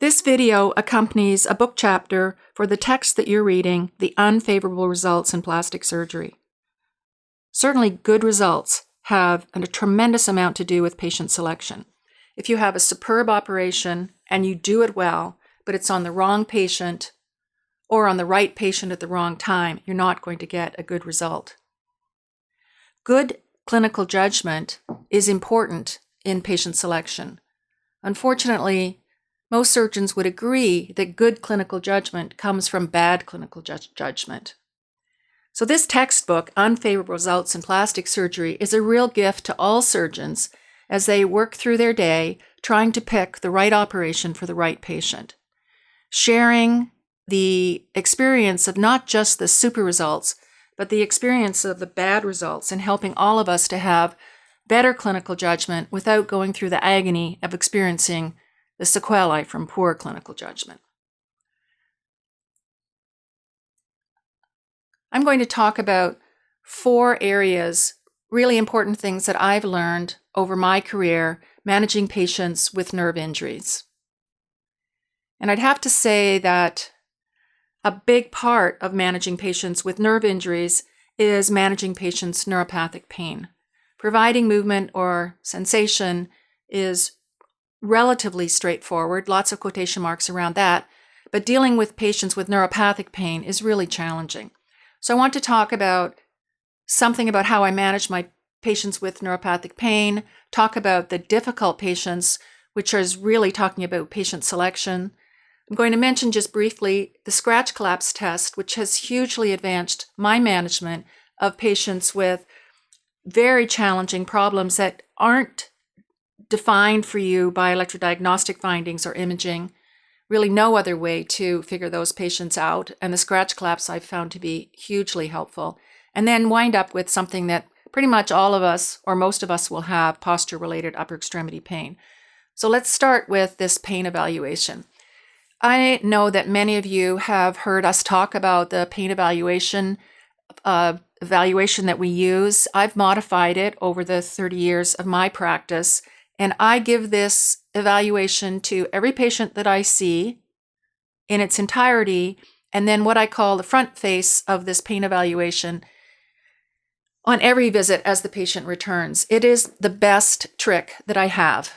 This video accompanies a book chapter for the text that you're reading, The Unfavorable Results in Plastic Surgery. Certainly, good results have a tremendous amount to do with patient selection. If you have a superb operation and you do it well, but it's on the wrong patient or on the right patient at the wrong time, you're not going to get a good result. Good clinical judgment is important in patient selection. Unfortunately, most surgeons would agree that good clinical judgment comes from bad clinical judgment. So this textbook, Unfavorable Results in Plastic Surgery, is a real gift to all surgeons as they work through their day trying to pick the right operation for the right patient. Sharing the experience of not just the super results, but the experience of the bad results and helping all of us to have better clinical judgment without going through the agony of experiencing the sequelae from poor clinical judgment. I'm going to talk about 4 areas, really important things that I've learned over my career managing patients with nerve injuries. And I'd have to say that a big part of managing patients with nerve injuries is managing patients' neuropathic pain. Providing movement or sensation is relatively straightforward, lots of quotation marks around that, but dealing with patients with neuropathic pain is really challenging. So I want to talk about something about how I manage my patients with neuropathic pain, talk about the difficult patients, which is really talking about patient selection. I'm going to mention just briefly the scratch collapse test, which has hugely advanced my management of patients with very challenging problems that aren't defined for you by electrodiagnostic findings or imaging. Really no other way to figure those patients out. And the scratch collapse I've found to be hugely helpful. And then wind up with something that pretty much all of us or most of us will have, posture-related upper extremity pain. So let's start with this pain evaluation. I know that many of you have heard us talk about the pain evaluation that we use. I've modified it over the 30 years of my practice, and I give this evaluation to every patient that I see in its entirety, and then what I call the front face of this pain evaluation on every visit as the patient returns. It is the best trick that I have.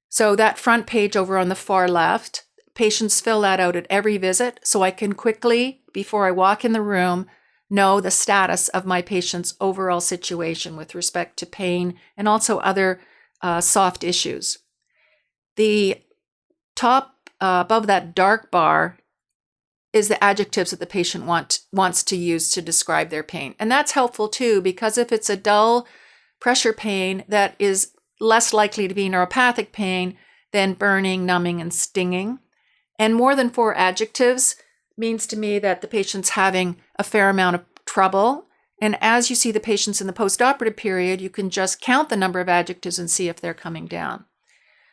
So that front page over on the far left, patients fill that out at every visit so I can quickly, before I walk in the room, know the status of my patient's overall situation with respect to pain and also other soft issues. The top above that dark bar is the adjectives that the patient wants to use to describe their pain. And that's helpful too, because if it's a dull pressure pain, that is less likely to be neuropathic pain than burning, numbing, and stinging. And more than 4 adjectives means to me that the patient's having a fair amount of trouble. And as you see the patients in the postoperative period, you can just count the number of adjectives and see if they're coming down.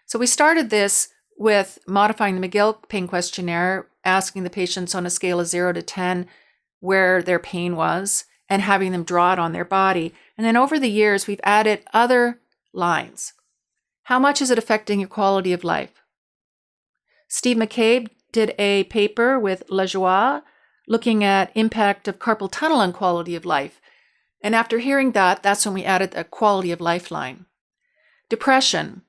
So we started this with modifying the McGill pain questionnaire, asking the patients on a scale of 0 to 10 where their pain was, and having them draw it on their body. And then over the years, we've added other lines. How much is it affecting your quality of life? Steve McCabe did a paper with LaJoie looking at impact of carpal tunnel on quality of life. And after hearing that, that's when we added a quality of life line. Depression.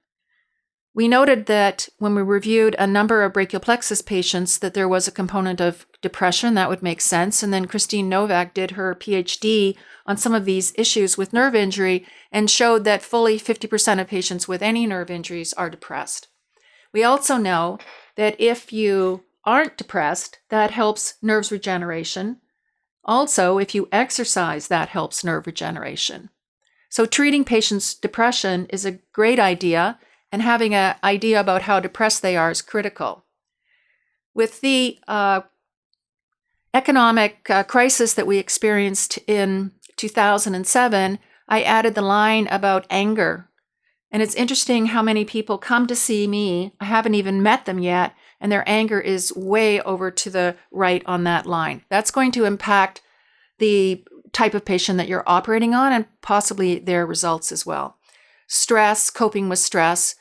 We noted that when we reviewed a number of brachial plexus patients that there was a component of depression. That would make sense. And then Christine Novak did her PhD on some of these issues with nerve injury and showed that fully 50% of patients with any nerve injuries are depressed. We also know that if you aren't depressed, that helps nerves regeneration. Also, if you exercise, that helps nerve regeneration. So treating patients' depression is a great idea, and having an idea about how depressed they are is critical. With the economic crisis that we experienced in 2007, I added the line about anger. And it's interesting how many people come to see me, I haven't even met them yet, and their anger is way over to the right on that line. That's going to impact the type of patient that you're operating on and possibly their results as well. Stress, coping with stress.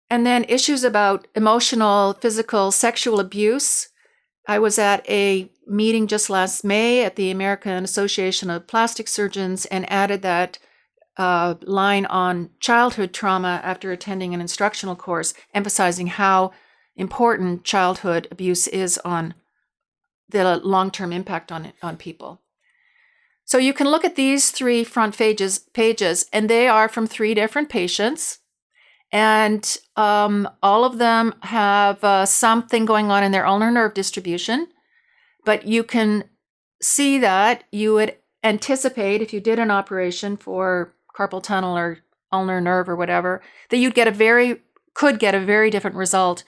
And then issues about emotional, physical, sexual abuse. I was at a meeting just last May at the American Association of Plastic Surgeons and added that line on childhood trauma after attending an instructional course, emphasizing how important childhood abuse is on the long-term impact on people. So you can look at these 3 front pages, and they are from 3 different patients. And all of them have something going on in their ulnar nerve distribution. But you can see that you would anticipate, if you did an operation for carpal tunnel or ulnar nerve or whatever, that you'd get could get a very different result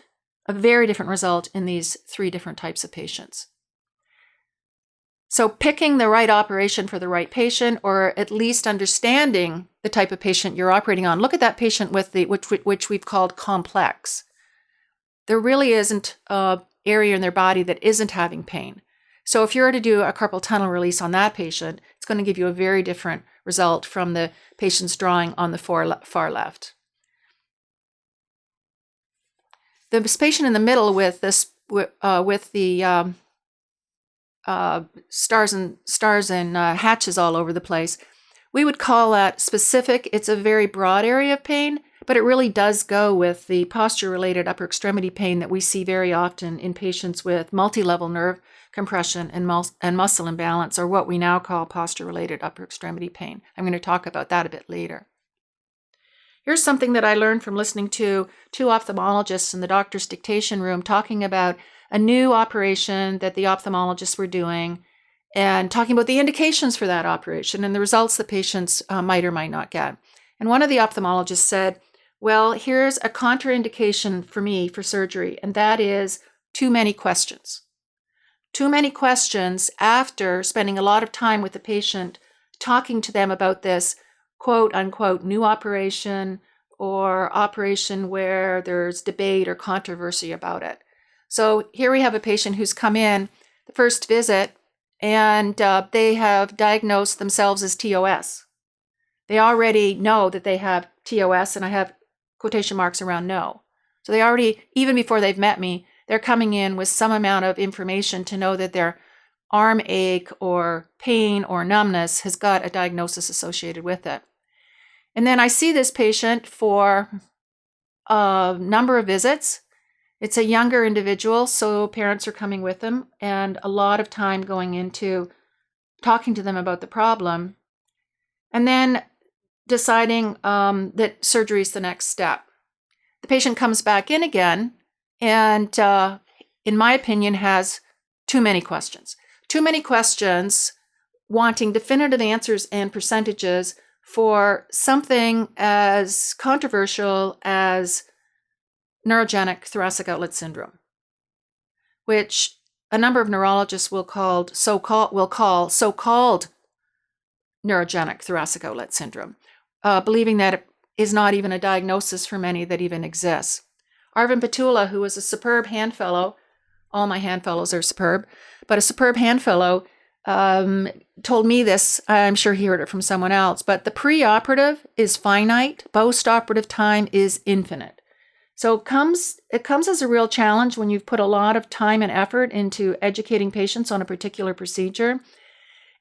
in these 3 different types of patients. So picking the right operation for the right patient, or at least understanding the type of patient you're operating on. Look at that patient with which we've called complex. There really isn't an area in their body that isn't having pain. So if you were to do a carpal tunnel release on that patient, it's going to give you a very different result from the patient's drawing on the far left. The patient in the middle with the stars and hatches all over the place, we would call that specific. It's a very broad area of pain, but it really does go with the posture-related upper extremity pain that we see very often in patients with multi-level nerve compression and muscle imbalance, or what we now call posture-related upper extremity pain. I'm going to talk about that a bit later. Here's something that I learned from listening to 2 ophthalmologists in the doctor's dictation room talking about a new operation that the ophthalmologists were doing and talking about the indications for that operation and the results that patients might or might not get. And one of the ophthalmologists said, well, here's a contraindication for me for surgery, and that is too many questions. Too many questions after spending a lot of time with the patient talking to them about this quote unquote new operation or operation where there's debate or controversy about it. So here we have a patient who's come in the first visit and they have diagnosed themselves as TOS. They already know that they have TOS, and I have quotation marks around no. So they already, even before they've met me, they're coming in with some amount of information to know that their arm ache or pain or numbness has got a diagnosis associated with it. And then I see this patient for a number of visits. It's a younger individual, so parents are coming with them, and a lot of time going into talking to them about the problem, and then deciding that surgery is the next step. The patient comes back in again, and in my opinion, has too many questions. Too many questions, wanting definitive answers and percentages for something as controversial as neurogenic thoracic outlet syndrome, which a number of neurologists will call so-called neurogenic thoracic outlet syndrome, believing that it is not even a diagnosis for many that even exists. Arvind Patula, who was a superb hand fellow, all my hand fellows are superb, but a superb hand fellow, told me this. I'm sure he heard it from someone else, but the preoperative is finite, post-operative time is infinite. So it comes as a real challenge when you've put a lot of time and effort into educating patients on a particular procedure.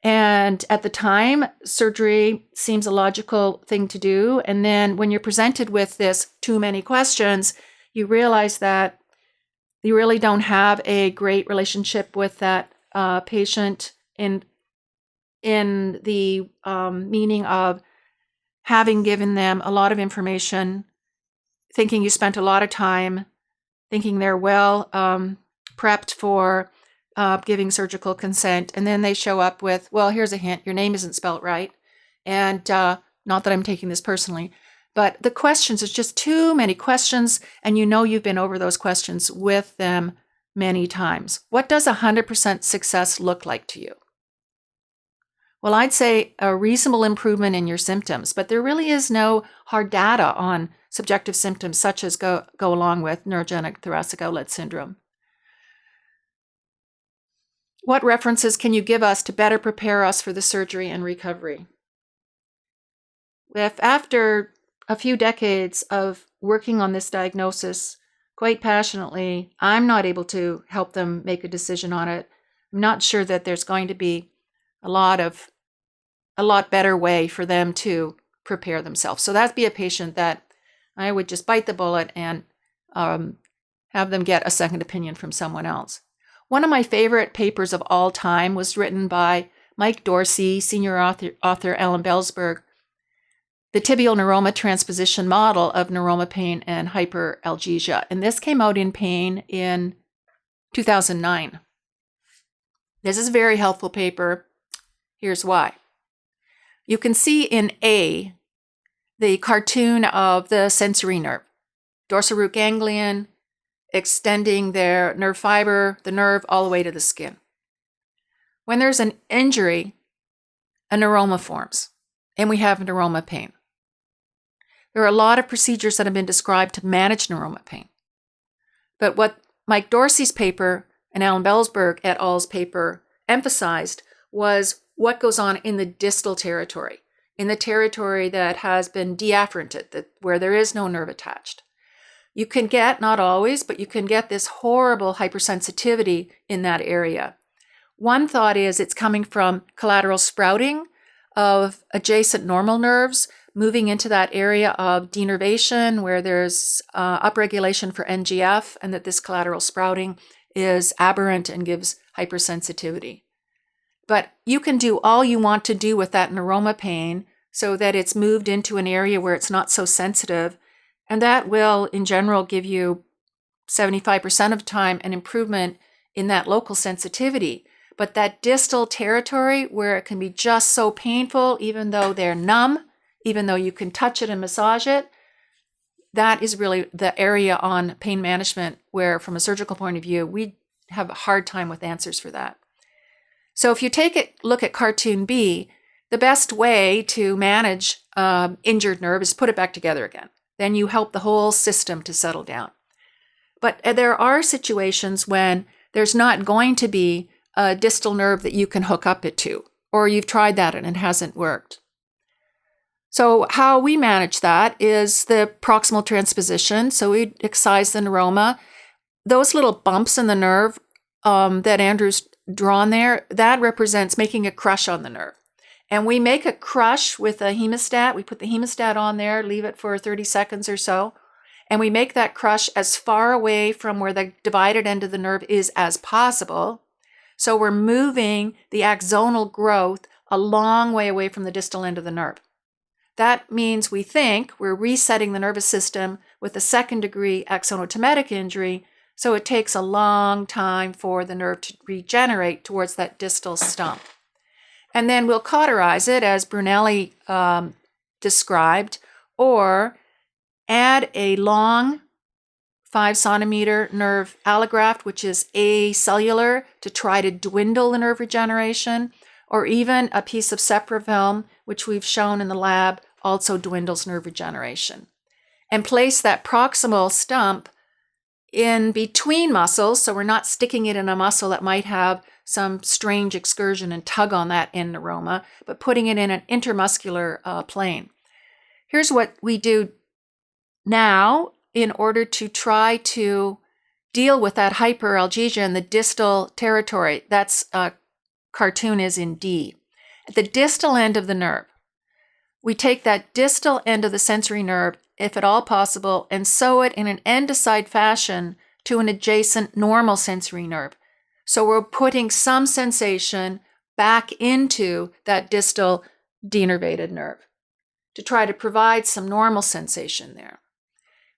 And at the time, surgery seems a logical thing to do. And then when you're presented with this too many questions, you realize that you really don't have a great relationship with that patient in the meaning of having given them a lot of information, thinking you spent a lot of time, thinking they're well prepped for giving surgical consent, and then they show up with, well, here's a hint, your name isn't spelt right. And not that I'm taking this personally, but the questions, it's just too many questions, and you know you've been over those questions with them many times. What does 100% success look like to you? Well, I'd say a reasonable improvement in your symptoms, but there really is no hard data on subjective symptoms such as go along with neurogenic thoracic outlet syndrome. What references can you give us to better prepare us for the surgery and recovery? If after a few decades of working on this diagnosis quite passionately, I'm not able to help them make a decision on it. I'm not sure that there's going to be a lot better way for them to prepare themselves. So that'd be a patient that I would just bite the bullet and have them get a second opinion from someone else. One of my favorite papers of all time was written by Mike Dorsey, senior author Alan Bellsberg, The Tibial Neuroma Transposition Model of Neuroma Pain and Hyperalgesia. And this came out in Pain in 2009. This is a very helpful paper. Here's why. You can see in A, the cartoon of the sensory nerve, dorsal root ganglion, extending their nerve fiber, the nerve, all the way to the skin. When there's an injury, a neuroma forms, and we have neuroma pain. There are a lot of procedures that have been described to manage neuroma pain. But what Mike Dorsey's paper and Alan Bellsberg et al.'s paper emphasized was what goes on in the distal territory, in the territory that has been deafferented, where there is no nerve attached. You can get, not always, but you can get this horrible hypersensitivity in that area. One thought is it's coming from collateral sprouting of adjacent normal nerves, moving into that area of denervation where there's upregulation for NGF, and that this collateral sprouting is aberrant and gives hypersensitivity. But you can do all you want to do with that neuroma pain so that it's moved into an area where it's not so sensitive, and that will, in general, give you 75% of the time an improvement in that local sensitivity. But that distal territory where it can be just so painful, even though they're numb, even though you can touch it and massage it, that is really the area on pain management where, from a surgical point of view, we have a hard time with answers for that. So if you look at cartoon B, the best way to manage injured nerve is put it back together again. Then you help the whole system to settle down. But there are situations when there's not going to be a distal nerve that you can hook up it to, or you've tried that and it hasn't worked. So how we manage that is the proximal transposition. So we excise the neuroma. Those little bumps in the nerve that Andrew's drawn there, that represents making a crush on the nerve. And we make a crush with a hemostat. We put the hemostat on there, leave it for 30 seconds or so, and we make that crush as far away from where the divided end of the nerve is as possible. So we're moving the axonal growth a long way away from the distal end of the nerve. That means we think we're resetting the nervous system with a second-degree axonotometic injury, so it takes a long time for the nerve to regenerate towards that distal stump. And then we'll cauterize it, as Brunelli described, or add a long 5-centimeter nerve allograft, which is acellular, to try to dwindle the nerve regeneration, or even a piece of seprafilm, which we've shown in the lab, also dwindles nerve regeneration. And place that proximal stump in between muscles, so we're not sticking it in a muscle that might have some strange excursion and tug on that end neuroma, but putting it in an intermuscular plane. Here's what we do now in order to try to deal with that hyperalgesia in the distal territory. That's cartoon is in D. At the distal end of the nerve, we take that distal end of the sensory nerve, if at all possible, and sew it in an end-to-side fashion to an adjacent normal sensory nerve. So we're putting some sensation back into that distal denervated nerve to try to provide some normal sensation there.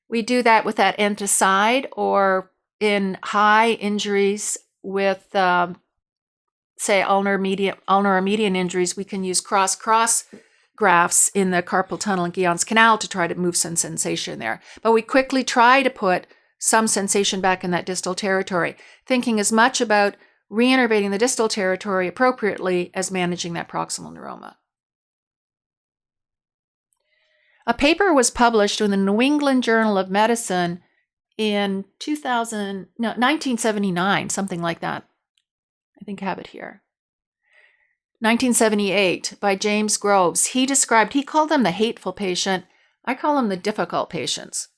We do that with that end to side, or in high injuries with, say, ulnar or median injuries, we can use cross grafts in the carpal tunnel and Guillaume's canal to try to move some sensation there. But we quickly try to put some sensation back in that distal territory, thinking as much about reinnervating the distal territory appropriately as managing that proximal neuroma. A paper was published in the New England Journal of Medicine in 1979, something like that. I think I have it here. 1978 by James Groves. He called them the hateful patient. I call them the difficult patients.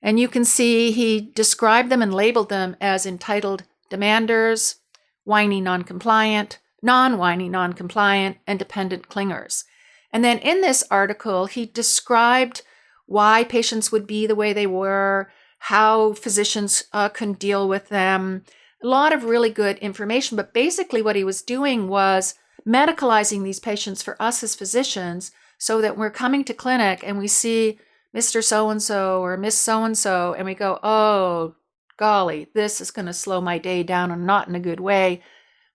And you can see he described them and labeled them as entitled demanders, whiny non-compliant, non-whiny non-compliant, and dependent clingers. And then in this article, he described why patients would be the way they were, how physicians can deal with them, a lot of really good information. But basically what he was doing was medicalizing these patients for us as physicians so that we're coming to clinic and we see Mr. So-and-so or Miss So-and-so and we go, oh, golly, this is going to slow my day down and not in a good way.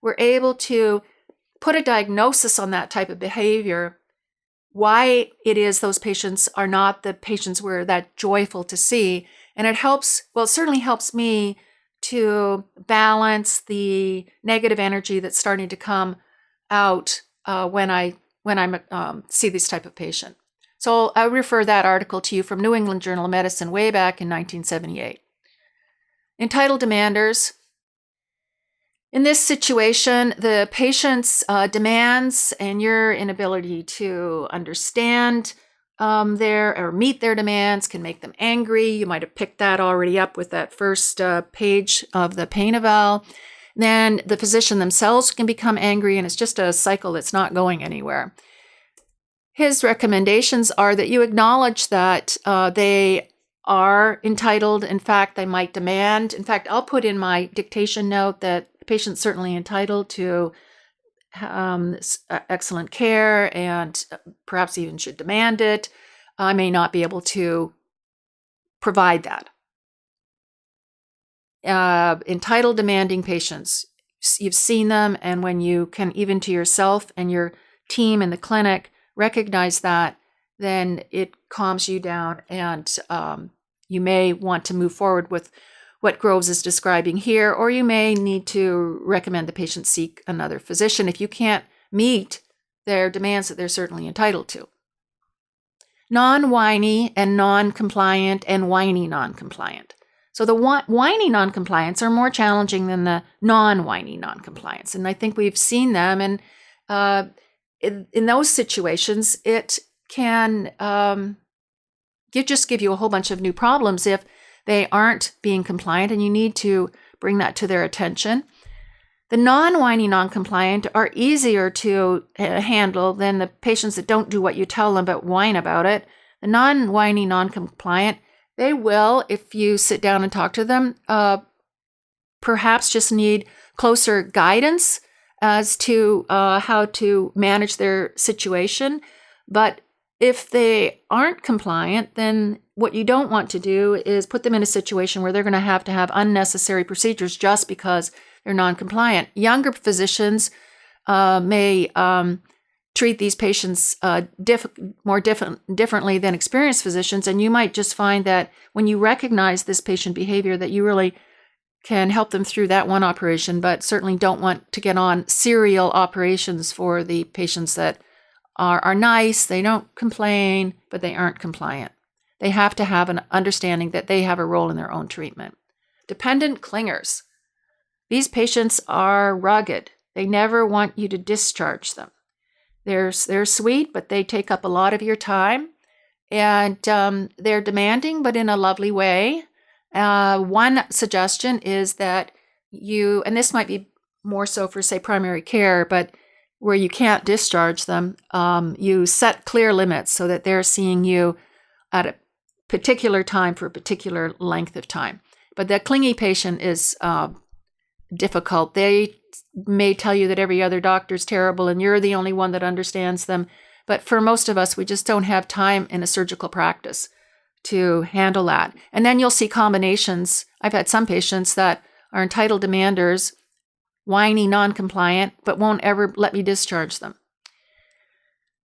We're able to put a diagnosis on that type of behavior, why it is those patients are not the patients we're that joyful to see. And it helps, well, it certainly helps me to balance the negative energy that's starting to come out when I see this type of patient. So I refer that article to you from New England Journal of Medicine way back in 1978. Entitled demanders. In this situation, the patient's demands and your inability to understand or meet their demands can make them angry. You might have picked that already up with that first page of the pain eval. Then the physician themselves can become angry, and it's just a cycle that's not going anywhere. His recommendations are that you acknowledge that they are entitled. In fact, they might demand. In fact, I'll put in my dictation note that the patient's certainly entitled to excellent care and perhaps even should demand it. I may not be able to provide that. Entitled demanding patients, you've seen them, and when you can, even to yourself and your team in the clinic, recognize that, then it calms you down, and you may want to move forward with what Groves is describing here, or you may need to recommend the patient seek another physician if you can't meet their demands that they're certainly entitled to. Non-whiny and non-compliant and whiny non-compliant. So the whiny non-compliants are more challenging than the non-whiny non-compliants, and I think we've seen them, and in those situations, it can give you a whole bunch of new problems if they aren't being compliant, and you need to bring that to their attention. The non-whiny non-compliant are easier to handle than the patients that don't do what you tell them but whine about it. The non-whiny non-compliant, they will, if you sit down and talk to them, perhaps just need closer guidance as to how to manage their situation. But if they aren't compliant, then what you don't want to do is put them in a situation where they're going to have unnecessary procedures just because they're non-compliant. Younger physicians may treat these patients differently than experienced physicians, and you might just find that when you recognize this patient behavior that you really can help them through that one operation, but certainly don't want to get on serial operations for the patients that are nice, they don't complain, but they aren't compliant. They have to have an understanding that they have a role in their own treatment. Dependent clingers. These patients are rugged. They never want you to discharge them. They're sweet, but they take up a lot of your time, and they're demanding, but in a lovely way. One suggestion is that you, and this might be more so for, say, primary care, but where you can't discharge them, you set clear limits so that they're seeing you at a particular time for a particular length of time. But the clingy patient is difficult. They may tell you that every other doctor is terrible and you're the only one that understands them. But for most of us, we just don't have time in a surgical practice to handle that. And then you'll see combinations. I've had some patients that are entitled demanders, whiny, non-compliant, but won't ever let me discharge them.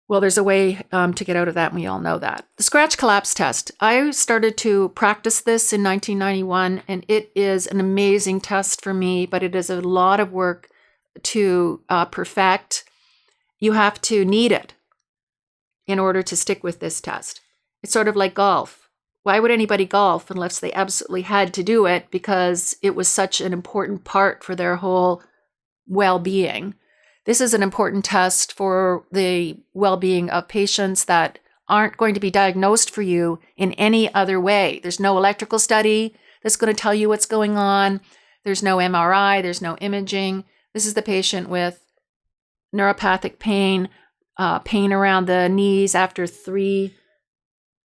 Well, there's a way to get out of that, and we all know that. The scratch collapse test. I started to practice this in 1991, and it is an amazing test for me, but it is a lot of work to perfect. You have to need it in order to stick with this test. It's sort of like golf. Why would anybody golf unless they absolutely had to do it because it was such an important part for their whole well-being? This is an important test for the well-being of patients that aren't going to be diagnosed for you in any other way. There's no electrical study that's going to tell you what's going on. There's no MRI. There's no imaging. This is the patient with neuropathic pain, pain around the knees after 3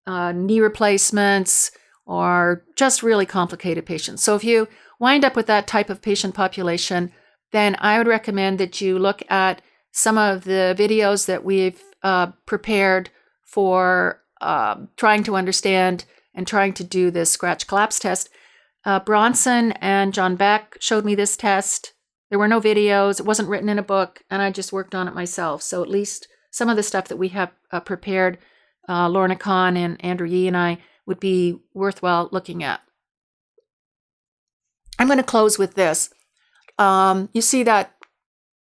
knee replacements, or just really complicated patients. So if you wind up with that type of patient population, then I would recommend that you look at some of the videos that we've prepared for trying to understand and trying to do this scratch collapse test. Bronson and John Beck showed me this test. There were no videos. It wasn't written in a book, and I just worked on it myself. So at least some of the stuff that we have prepared, Lorna Kahn and Andrew Yee and I, would be worthwhile looking at. I'm going to close with this. You see that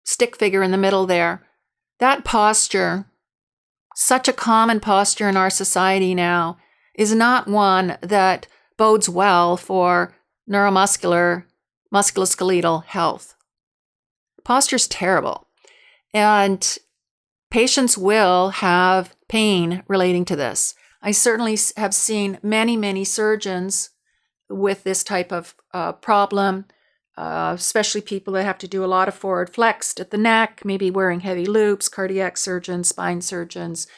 stick figure in the middle there? That posture, such a common posture in our society now, is not one that bodes well for neuromuscular, musculoskeletal health. Posture's terrible, and patients will have pain relating to this. I certainly have seen many, many surgeons with this type of problem, especially people that have to do a lot of forward flexed at the neck, maybe wearing heavy loops, cardiac surgeons, spine surgeons.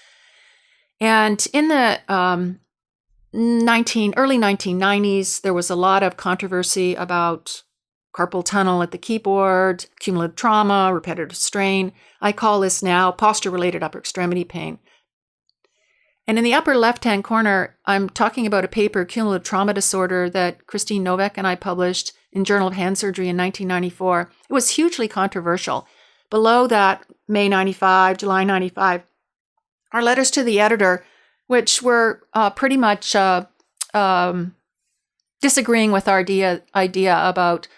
And in the early 1990s, there was a lot of controversy about carpal tunnel at the keyboard, cumulative trauma, repetitive strain. I call this now posture-related upper extremity pain. And in the upper left-hand corner, I'm talking about a paper, Cumulative Trauma Disorder, that Christine Novak and I published in Journal of Hand Surgery in 1994. It was hugely controversial. Below that, May 95, July 95, our letters to the editor, which were pretty much disagreeing with our idea about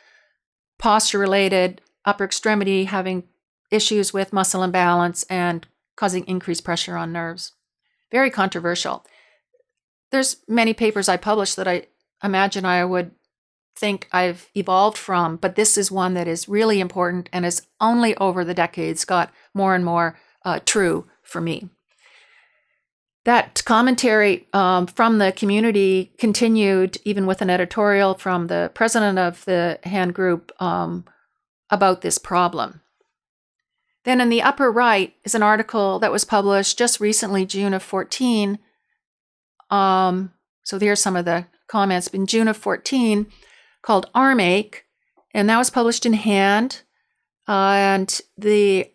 posture-related upper extremity having issues with muscle imbalance and causing increased pressure on nerves. Very controversial. There's many papers I published that I imagine I would think I've evolved from, but this is one that is really important and has only over the decades got more and more true for me. That commentary from the community continued even with an editorial from the president of the hand group about this problem. Then in the upper right is an article that was published just recently, June of 14. So there's some of the comments. In June of 14, called Arm Ache, and that was published in Hand. And the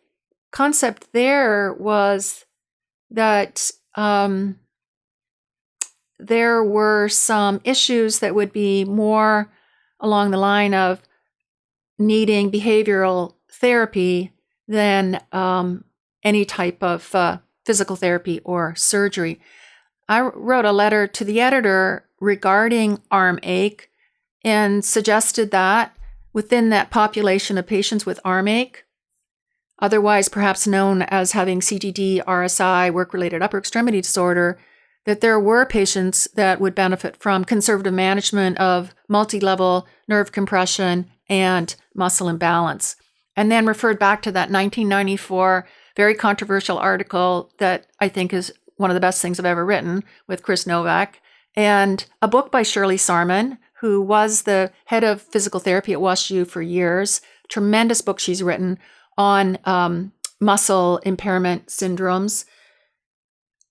concept there was that there were some issues that would be more along the line of needing behavioral therapy than any type of physical therapy or surgery. I wrote a letter to the editor regarding arm ache and suggested that within that population of patients with arm ache, otherwise perhaps known as having CTD, RSI, work-related upper extremity disorder, that there were patients that would benefit from conservative management of multi-level nerve compression and muscle imbalance. And then referred back to that 1994 very controversial article that I think is one of the best things I've ever written with Chris Novak, and a book by Shirley Sarman, who was the head of physical therapy at WashU for years. Tremendous book she's written on muscle impairment syndromes.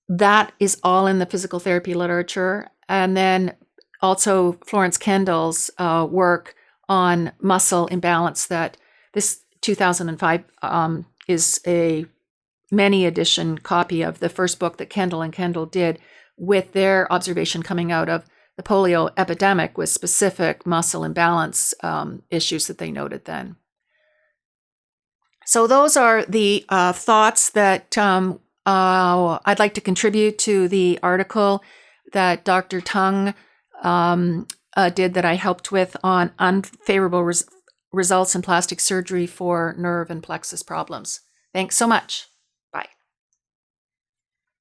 That is all in the physical therapy literature. And then also Florence Kendall's work on muscle imbalance, that this 2005 is a many edition copy of the first book that Kendall and Kendall did with their observation coming out of the polio epidemic with specific muscle imbalance issues that they noted then. So those are the thoughts that I'd like to contribute to the article that Dr. Tung did that I helped with on unfavorable results in plastic surgery for nerve and plexus problems. Thanks so much.